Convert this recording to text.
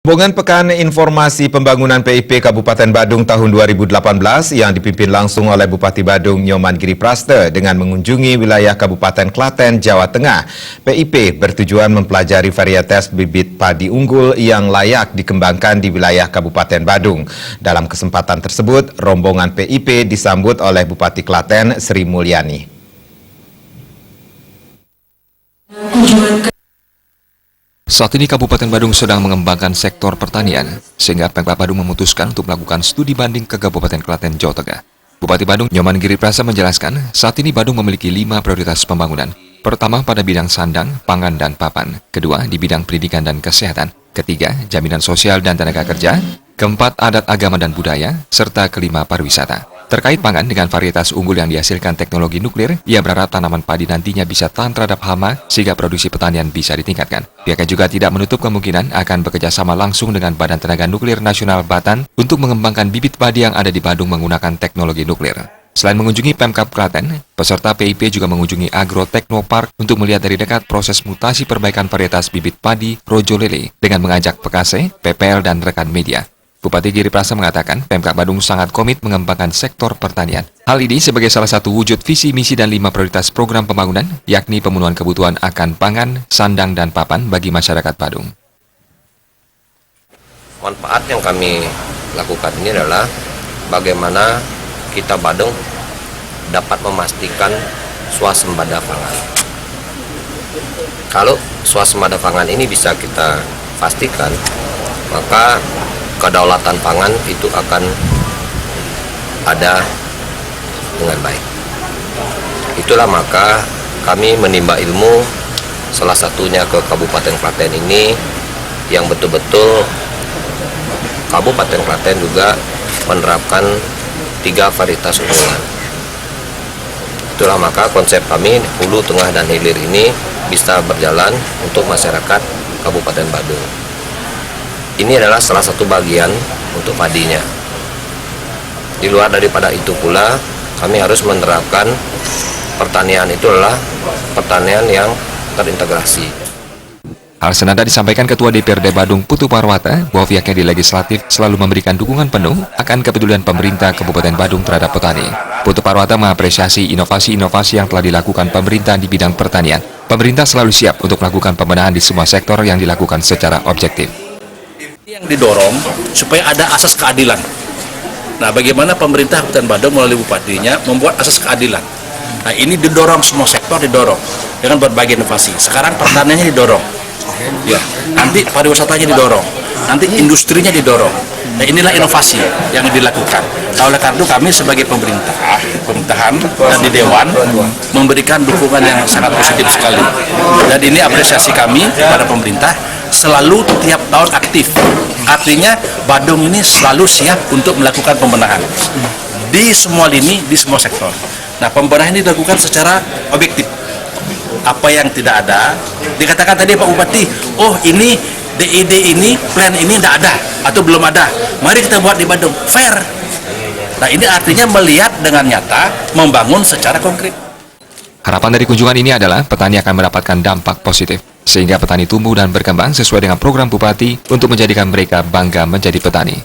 Rombongan Pekan Informasi Pembangunan PIP Kabupaten Badung tahun 2018 yang dipimpin langsung oleh Bupati Badung Nyoman Giripraste dengan mengunjungi wilayah Kabupaten Klaten, Jawa Tengah. PIP bertujuan mempelajari varietas bibit padi unggul yang layak dikembangkan di wilayah Kabupaten Badung. Dalam kesempatan tersebut, rombongan PIP disambut oleh Bupati Klaten Sri Mulyani. Saat ini Kabupaten Badung sedang mengembangkan sektor pertanian, sehingga Pemkab Badung memutuskan untuk melakukan studi banding ke Kabupaten Klaten, Jawa Tengah. Bupati Badung Nyoman Giripraste menjelaskan, saat ini Badung memiliki 5 prioritas pembangunan. Pertama, pada bidang sandang, pangan, dan papan. Kedua, di bidang pendidikan dan kesehatan. Ketiga, jaminan sosial dan tenaga kerja. Keempat, adat agama dan budaya. Serta kelima, pariwisata. Terkait pangan dengan varietas unggul yang dihasilkan teknologi nuklir, ia berharap tanaman padi nantinya bisa tahan terhadap hama sehingga produksi pertanian bisa ditingkatkan. Pihaknya juga tidak menutup kemungkinan akan bekerjasama langsung dengan Badan Tenaga Nuklir Nasional Batan untuk mengembangkan bibit padi yang ada di Badung menggunakan teknologi nuklir. Selain mengunjungi Pemkab Klaten, peserta PIP juga mengunjungi Agro Technopark untuk melihat dari dekat proses mutasi perbaikan varietas bibit padi Rojo Lele dengan mengajak PKC, PPL, dan rekan media. Bupati Giripraste mengatakan Pemkab Badung sangat komit mengembangkan sektor pertanian. Hal ini sebagai salah satu wujud visi, misi, dan 5 prioritas program pembangunan, yakni pemenuhan kebutuhan akan pangan, sandang, dan papan bagi masyarakat Badung. Manfaat yang kami lakukan ini adalah bagaimana kita Badung dapat memastikan swasembada pangan. Kalau swasembada pangan ini bisa kita pastikan, maka kedaulatan pangan itu akan ada dengan baik. Itulah maka kami menimba ilmu, salah satunya ke Kabupaten Klaten ini, yang betul-betul Kabupaten Klaten juga menerapkan 3 varietas unggulan. Itulah maka konsep kami hulu, tengah, dan hilir ini bisa berjalan untuk masyarakat Kabupaten Badung. Ini adalah salah satu bagian untuk padinya. Di luar daripada itu pula, kami harus menerapkan pertanian itu adalah pertanian yang terintegrasi. Hal senada disampaikan Ketua DPRD Badung Putu Parwata bahwa pihaknya di legislatif selalu memberikan dukungan penuh akan kepedulian pemerintah Kabupaten Badung terhadap petani. Putu Parwata mengapresiasi inovasi-inovasi yang telah dilakukan pemerintah di bidang pertanian. Pemerintah selalu siap untuk melakukan pembenahan di semua sektor yang dilakukan secara objektif. Yang didorong supaya ada asas keadilan. Nah, bagaimana pemerintah Kabupaten Badung melalui bupatinya membuat asas keadilan. Nah, ini didorong, semua sektor didorong dengan berbagai inovasi. Sekarang pertaniannya didorong, ya. Nanti pariwisatanya didorong, nanti industrinya didorong. Nah, inilah inovasi yang dilakukan. Nah, oleh karena itu kami sebagai pemerintahan dan di Dewan memberikan dukungan yang sangat positif sekali. Dan ini apresiasi kami kepada pemerintah, selalu tiap tahun aktif. Artinya Badung ini selalu siap untuk melakukan pembenahan di semua lini, di semua sektor. Nah, pembenahan ini dilakukan secara objektif. Apa yang tidak ada, dikatakan tadi Pak Bupati, oh ini DID ini, plan ini tidak ada atau belum ada, mari kita buat di Badung, fair. Nah, ini artinya melihat dengan nyata, membangun secara konkret. Harapan dari kunjungan ini adalah petani akan mendapatkan dampak positif, sehingga petani tumbuh dan berkembang sesuai dengan program Bupati untuk menjadikan mereka bangga menjadi petani.